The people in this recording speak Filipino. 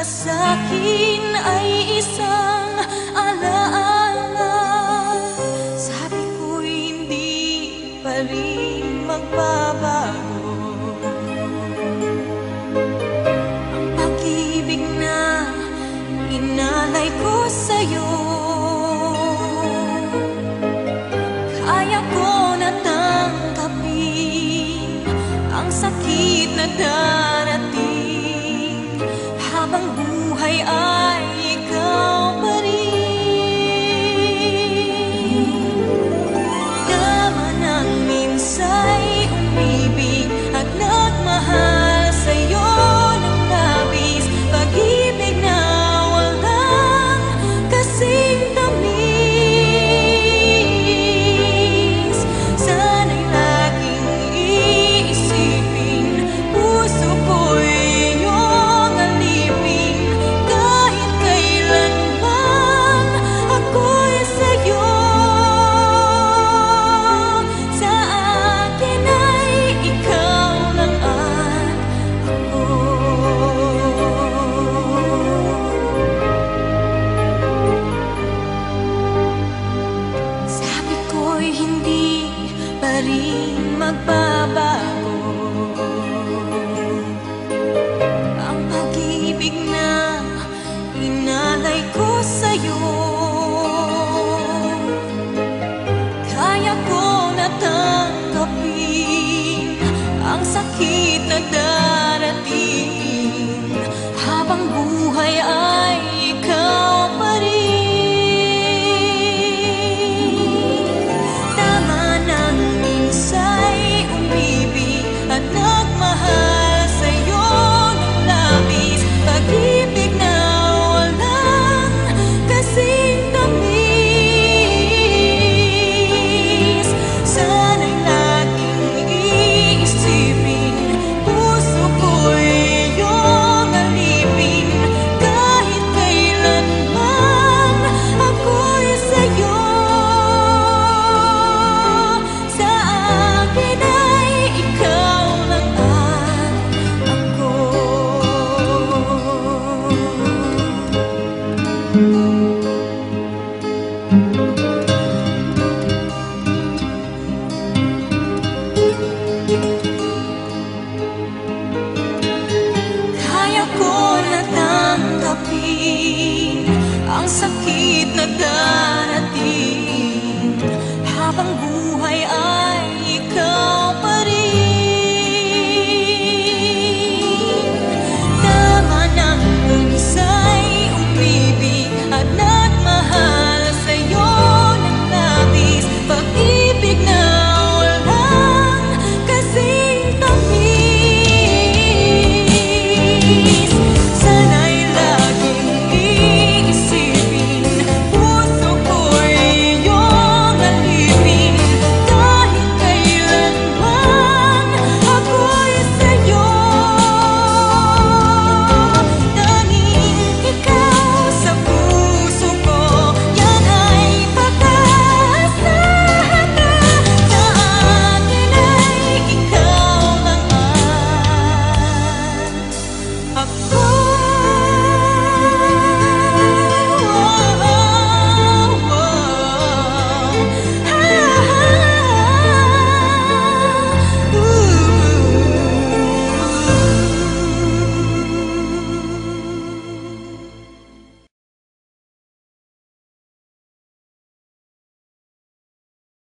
sa'kin ay isang alaala. Sabi ko'y hindi pa rin magbabago ang pag-ibig na inalay ko sa'yo. Kaya ko na tanggapin ang sakit na darating habang buhay ay ikaw pa rin. Tama nang minsa'y umibig at nagmahal sa'yo ng labis, pag-ibig na walang kasing tamis. Sana'y laging iisipin, puso ko'y iyong alipin, kahit kailanman ako'y sa'yo. Sa akin ay ikaw lang at ako. Sabi ko'y hindi pa rin magbabago ang pag-ibig na inalay ko sa'yo. Kaya ko na tanggapin ang sakit na darating habang buhay ay ikaw pa rin. Tama nang minsa'y umibig at nagmahal sa'yo ng labis, pag-ibig na walang kasing tamis. Sana'y laging iisipin, puso ko'y iyong alipin, kahit kailanman ako'y sa'yo. Sa akin ay ikaw lang at ako. Kaya ko na tanggapin ang sakit na darating